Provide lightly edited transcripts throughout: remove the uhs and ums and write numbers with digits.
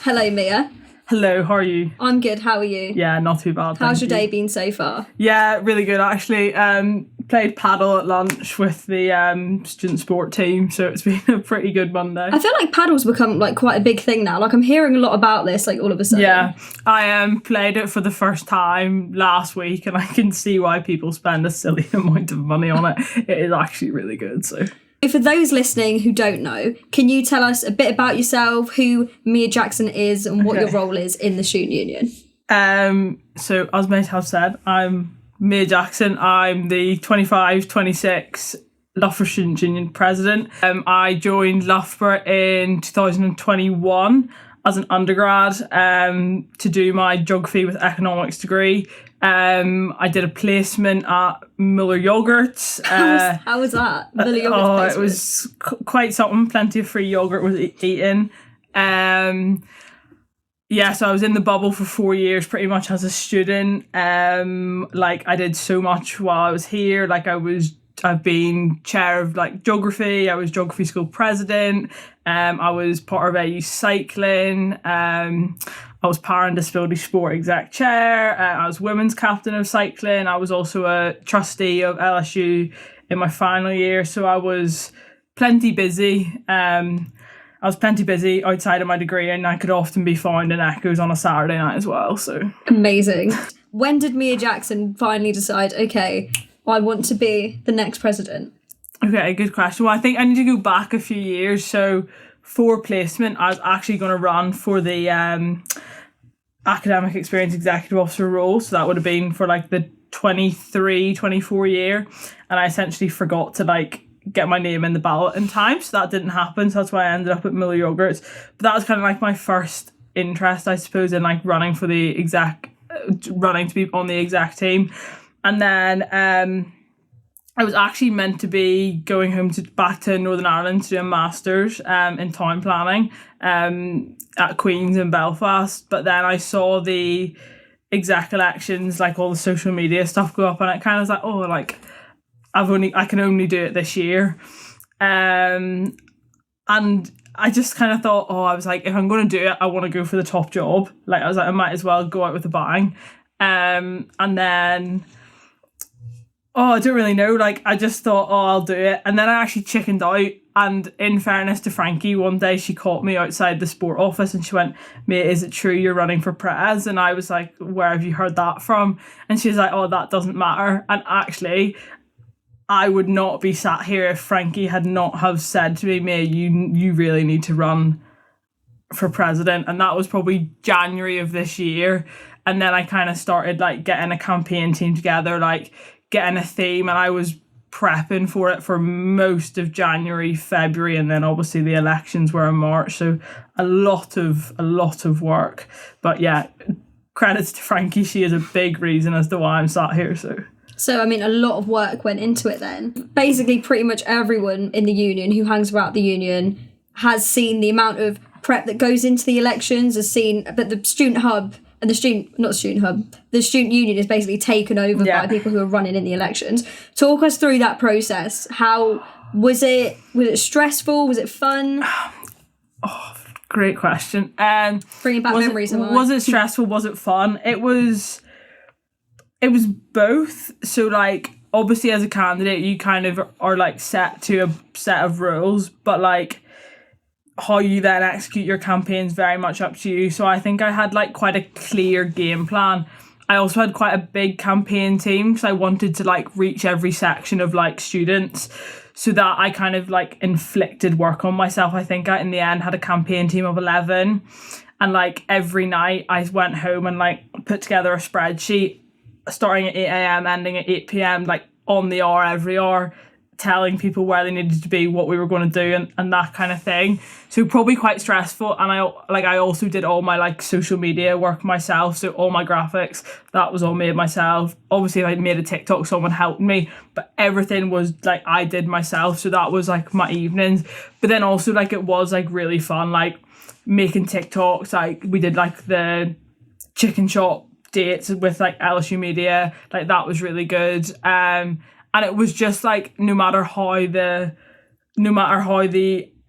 Hello, Mia. Hello, how are you? I'm good. How are you? Yeah, not too bad. How's your thank you. day been so far? Yeah, really good actually. Played paddle at lunch with the student sport team, so it's been a pretty good Monday. I feel like paddle's become like quite a big thing now. Like I'm hearing a lot about this, like all of a sudden. Yeah, I played it for the first time last week, and I can see why people spend a silly amount of money on it. It is actually really good. So. For those listening who don't know, can you tell us a bit about yourself, who Mia Jackson is, and what your role is in the student union? So as Mehtaab said, I'm Mia Jackson. I'm the 25-26 Loughborough Student Union President. I joined Loughborough in 2021 as an undergrad to do my geography with economics degree. I did a placement at Muller Yogurts. How was that? Muller Yogurts placement? It was quite something. Plenty of free yogurt was eaten. So I was in the bubble for 4 years, pretty much as a student. I did so much while I was here. I've been chair of geography. I was geography school president. I was part of AU cycling. I was para and disability sport exec chair. I was women's captain of cycling. I was also a trustee of LSU in my final year. So I was plenty busy. I was plenty busy outside of my degree, and I could often be found in Echoes on a Saturday night as well. So amazing. When did Mia Jackson finally decide, okay, I want to be the next president? Okay, good question. Well, I think I need to go back a few years. So for placement, I was actually going to run for the academic experience executive officer role. So that would have been for the 23-24 year. And I essentially forgot to get my name in the ballot in time. So that didn't happen. So that's why I ended up at Muller Yogurts. But that was kind of my first interest, I suppose, in running for the running to be on the exec team. And then I was actually meant to be going home back to Northern Ireland to do a master's in town planning at Queen's in Belfast. But then I saw the exec elections, all the social media stuff go up, and it kind of was I can only do it this year. And I just kind of thought, if I'm going to do it, I want to go for the top job. I might as well go out with a bang. And then... I don't really know. I just thought, I'll do it. And then I actually chickened out. And in fairness to Frankie, one day she caught me outside the sport office and she went, "Mate, is it true you're running for Prez?" And I was like, "Where have you heard that from?" And she was like, "Oh, that doesn't matter." And actually, I would not be sat here if Frankie had not have said to me, "Mate, you really need to run for president." And that was probably January of this year. And then I kind of started getting a campaign team together, getting a theme, and I was prepping for it for most of January, February, and then obviously the elections were in March, so a lot of work. But yeah, credits to Frankie, she is a big reason as to why I'm sat here. So, a lot of work went into it then. Basically, pretty much everyone in the union who hangs about the union has seen the amount of prep that goes into the elections, but the student hub and the student union is basically taken over by people who are running in the elections. Talk us through that process. How was it? Was it stressful? Was it fun? Great question. Bringing back memories of mine. Was it stressful? Was it fun? It was both. So obviously as a candidate, you kind of are set to a set of rules, but how you then execute your campaign is very much up to you. So I think I had quite a clear game plan. I also had quite a big campaign team because I wanted to reach every section of students, so that I kind of inflicted work on myself. I think I in the end had a campaign team of 11, and every night I went home and put together a spreadsheet starting at 8 a.m, ending at 8 p.m, on the hour, every hour, telling people where they needed to be, what we were going to do, and that kind of thing. So probably quite stressful. And I also did all my social media work myself. So all my graphics, that was all made myself. Obviously, if I made a TikTok, someone helped me, but everything was I did myself. So that was my evenings. But then also it was really fun, making TikToks. We did the chicken shop dates with LSU media. That was really good. And it was just no matter how the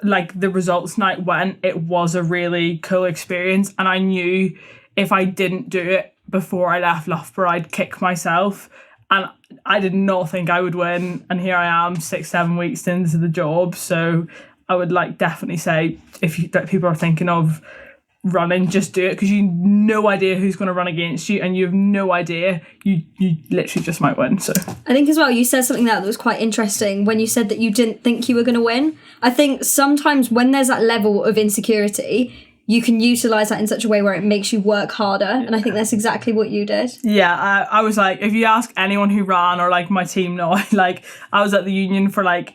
like the results night went, it was a really cool experience, and I knew if I didn't do it before I left Loughborough, I'd kick myself, and I did not think I would win, and here I am 6-7 weeks into the job. So I would like definitely say that people are thinking of running, just do it, because you have no idea who's going to run against you, and you have no idea, you literally just might win. So I think as well, you said something that was quite interesting when you said that you didn't think you were going to win. I think sometimes when there's that level of insecurity, you can utilise that in such a way where it makes you work harder, and I think that's exactly what you did. Yeah, I was like, if you ask anyone who ran, or like my team now, like I was at the union for like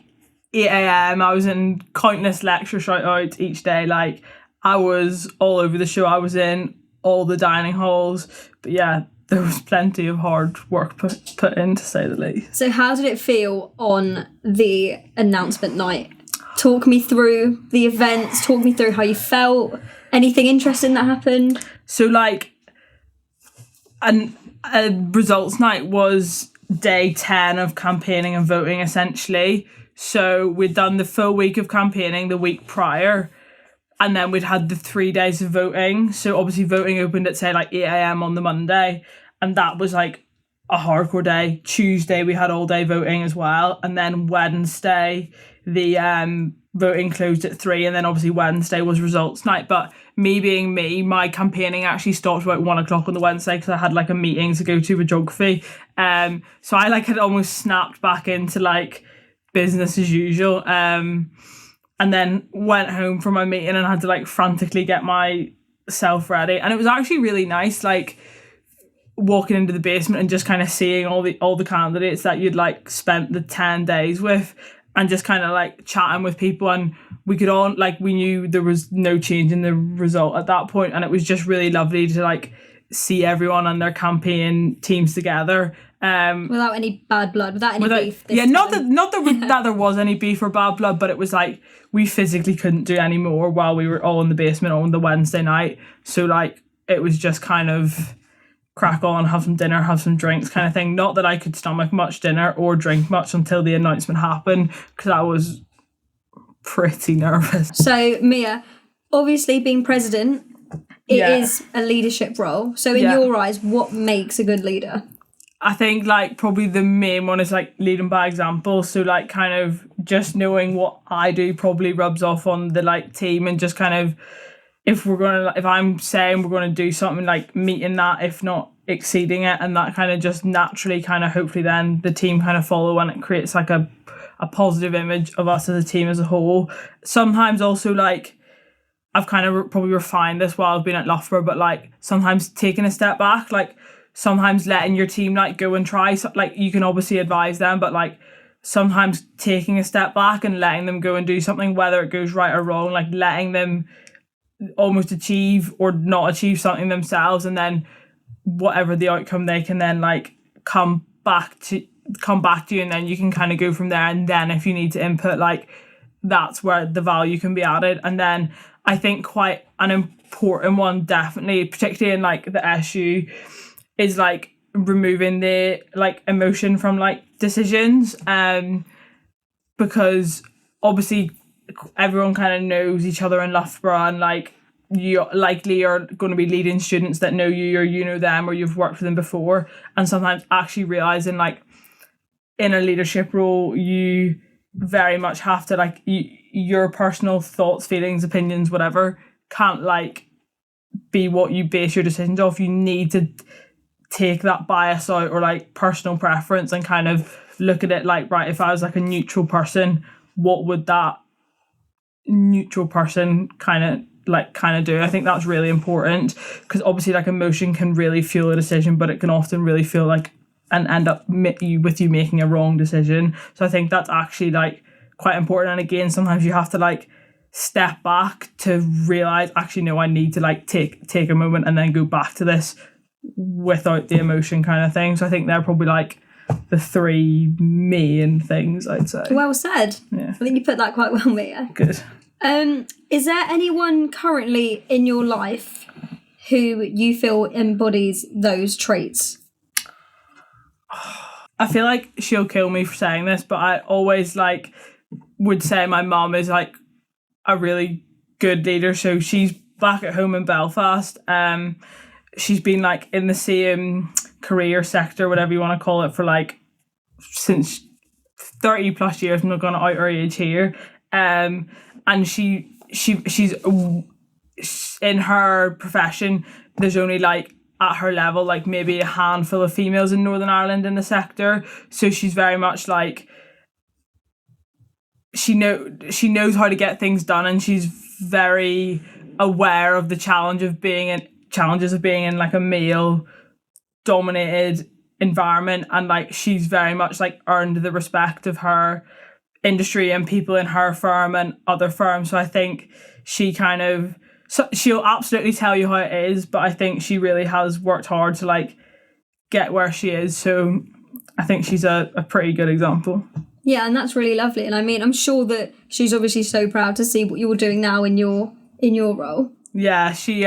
8 a.m, I was in countless lecture shout-outs each day, like I was all over the show. I was in all the dining halls. But yeah, there was plenty of hard work put in, to say the least. So how did it feel on the announcement night? Talk me through the events. Talk me through how you felt. Anything interesting that happened? So like, a results night was day 10 of campaigning and voting, essentially. So we'd done the full week of campaigning the week prior, and then we'd had the 3 days of voting. So obviously voting opened at say like 8 a.m. on the Monday, and that was like a hardcore day. Tuesday we had all day voting as well, and then Wednesday the voting closed at 3, and then obviously Wednesday was results night. But me being me, my campaigning actually stopped about 1 o'clock on the Wednesday because I had like a meeting to go to with geography. So I like had almost snapped back into like business as usual. And then went home from my meeting and had to like frantically get myself ready. And it was actually really nice, like walking into the basement and just kind of seeing all the candidates that you'd like spent the 10 days with, and just kind of like chatting with people. And we could all like, we knew there was no change in the result at that point, and it was just really lovely to like see everyone and their campaign teams together. Without any bad blood, without any beef. Not that there was any beef or bad blood, but it was like we physically couldn't do any more while we were all in the basement on the Wednesday night. So like it was just kind of crack on, have some dinner, have some drinks kind of thing. Not that I could stomach much dinner or drink much until the announcement happened, because I was pretty nervous. So Mia, obviously being president, it is a leadership role. So in your eyes, what makes a good leader? I think like probably the main one is like leading by example. So like kind of just knowing what I do probably rubs off on the like team, and just kind of if I'm saying we're going to do something, like meeting that, if not exceeding it, and that kind of just naturally kind of hopefully then the team kind of follow, and it creates like a positive image of us as a team as a whole. Sometimes also like I've kind of probably refined this while I've been at Loughborough, but like sometimes taking a step back, like sometimes letting your team like go and try, so, like you can obviously advise them, but like sometimes taking a step back and letting them go and do something, whether it goes right or wrong, like letting them almost achieve or not achieve something themselves, and then whatever the outcome, they can then like come back to you, and then you can kind of go from there. And then if you need to input, like that's where the value can be added. And then I think quite an important one, definitely, particularly in like the SU, is like removing the like emotion from like decisions, because obviously everyone kind of knows each other in Loughborough, and like you likely are going to be leading students that know you, or you know them, or you've worked with them before. And sometimes actually realizing like in a leadership role, you very much have to like your personal thoughts, feelings, opinions, whatever, can't like be what you base your decisions off. You need to take that bias out, or like personal preference, and kind of look at it like, right, if I was like a neutral person, what would that neutral person kind of do? I think that's really important, because obviously like emotion can really fuel a decision, but it can often really feel like and end up with you making a wrong decision. So I think that's actually like quite important. And again, sometimes you have to like step back to realize, actually no, I need to like take a moment and then go back to this without the emotion kind of thing. So I think they're probably like the three main things, I'd say. Well said. Yeah. I think you put that quite well, Mia. Good. Is there anyone currently in your life who you feel embodies those traits? I feel like she'll kill me for saying this, but I always like would say my mum is like a really good leader. So she's back at home in Belfast. She's been like in the same career sector, whatever you want to call it, for like since 30 plus years. I'm not going to out her age here. And she's in her profession. There's only like at her level like maybe a handful of females in Northern Ireland in the sector. So she's very much like she knows how to get things done, and she's very aware of the challenges of being in like a male dominated environment, and like she's very much like earned the respect of her industry and people in her firm and other firms. So I think she'll absolutely tell you how it is, but I think she really has worked hard to like get where she is. So I think she's a pretty good example. Yeah, and that's really lovely. And I mean, I'm sure that she's obviously so proud to see what you're doing now in your role. Yeah, she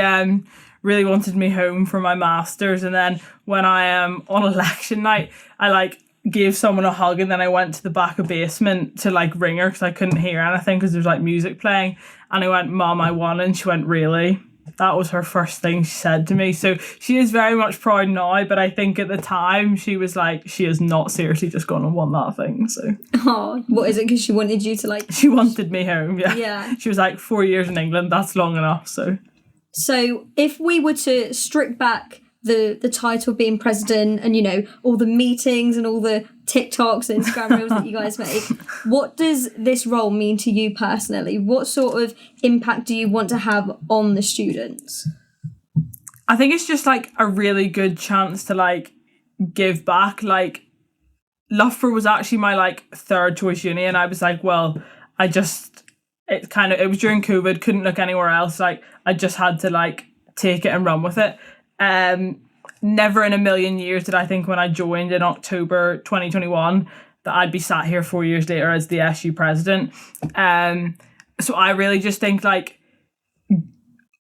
really wanted me home for my masters, and then when I am on election night, I like gave someone a hug, and then I went to the back of basement to like ring her because I couldn't hear anything because there's like music playing, and I went, "Mom, I won," and she went, "Really?" That was her first thing she said to me. So she is very much proud now, but I think at the time she was like, she is not seriously just gone and won that thing. So oh, what is it? Because she wanted you to like. She wanted me home. Yeah. Yeah. She was like 4 years in England. That's long enough. So if we were to strip back the title of being president and, you know, all the meetings and all the TikToks and Instagram reels that you guys make, what does this role mean to you personally? What sort of impact do you want to have on the students? I think it's just like a really good chance to like give back. Like Loughborough was actually my like third choice uni, and I was like, well, it was during COVID, couldn't look anywhere else. Like I just had to like take it and run with it. Never in a million years did I think when I joined in October 2021 that I'd be sat here 4 years later as the LSU President. So I really just think like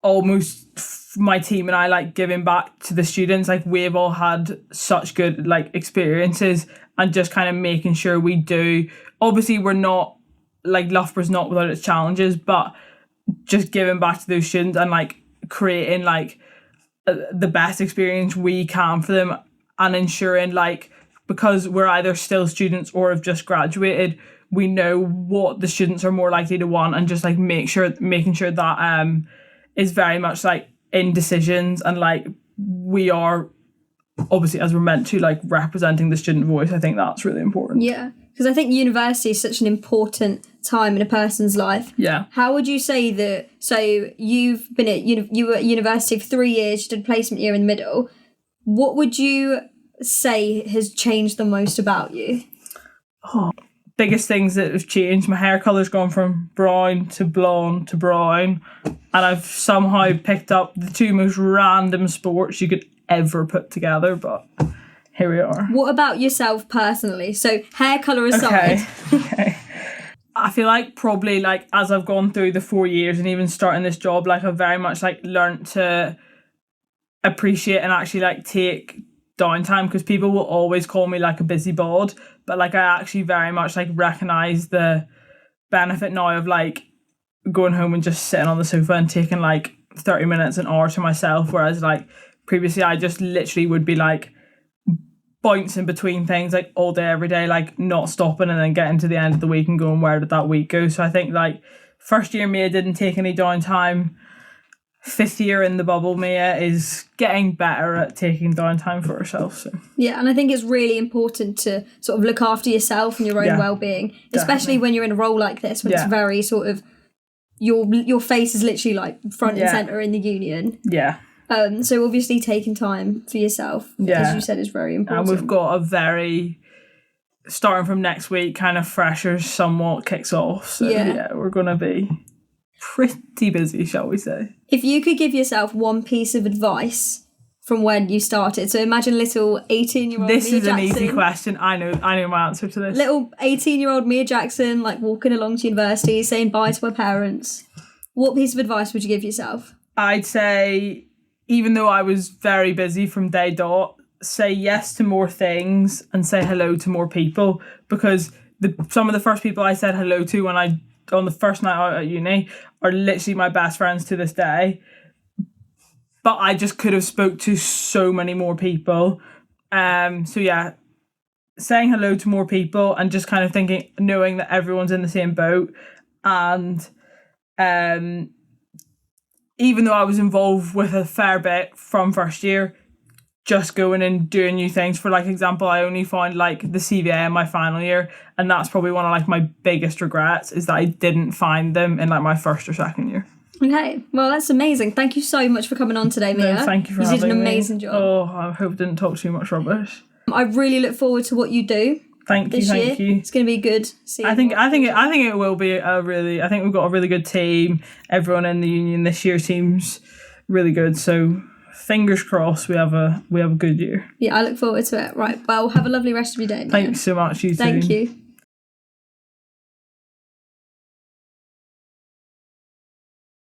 almost my team and I like giving back to the students. Like we've all had such good like experiences, and just kind of making sure we do. Obviously we're not like Loughborough's not without its challenges, but just giving back to those students and like creating like the best experience we can for them, and ensuring like, because we're either still students or have just graduated, we know what the students are more likely to want, and just like making sure that is very much like in decisions, and like we are obviously, as we're meant to, like representing the student voice. I think that's really important. Yeah, because I think university is such an important time in a person's life. Yeah. How would you say that? So you've been you were at university for 3 years. You did a placement year in the middle. What would you say has changed the most about you? Biggest things that have changed. My hair colour's gone from brown to blonde to brown, and I've somehow picked up the two most random sports you could ever put together, but here we are. What about yourself personally? So hair colour aside. Okay. I feel like probably like as I've gone through the 4 years and even starting this job, like I've very much like learnt to appreciate and actually like take downtime, because people will always call me like a busybody, but like I actually very much like recognise the benefit now of like going home and just sitting on the sofa and taking like 30 minutes, an hour to myself, whereas like previously I just literally would be like bouncing between things like all day every day, like not stopping, and then getting to the end of the week and going, where did that week go? So I think like first year Mia didn't take any downtime. 5th year in the bubble, Mia is getting better at taking downtime for herself. So yeah, and I think it's really important to sort of look after yourself and your own well-being, especially when you're in a role like this, when it's very sort of your face is literally like front and centre in the union. Yeah. So obviously taking time for yourself, as you said, is very important. And we've got a very, starting from next week, kind of freshers somewhat kicks off. So yeah, we're going to be pretty busy, shall we say. If you could give yourself one piece of advice from when you started, so imagine little 18-year-old This Mia is Jackson, an easy question. I know my answer to this. Little 18-year-old Mia Jackson, like walking along to university, saying bye to her parents. What piece of advice would you give yourself? I'd say, even though I was very busy from day dot, say yes to more things and say hello to more people, because some of the first people I said hello to when I on the first night out at uni are literally my best friends to this day. But I just could have spoke to so many more people. So yeah, saying hello to more people and just kind of knowing that everyone's in the same boat. And even though I was involved with a fair bit from first year, just going and doing new things. For like example, I only found like the CVA in my final year, and that's probably one of like my biggest regrets, is that I didn't find them in like my first or second year. Okay, well that's amazing. Thank you so much for coming on today, Mia. No, thank you for having me. You did an amazing job. Oh, I hope I didn't talk too much rubbish. I really look forward to what you do. Thank you. It's going to be good. I think it will be I think we've got a really good team. Everyone in the union this year seems really good. So fingers crossed we have a good year. Yeah, I look forward to it. Right, well, have a lovely rest of your day. Thanks so much. You too. Thank you.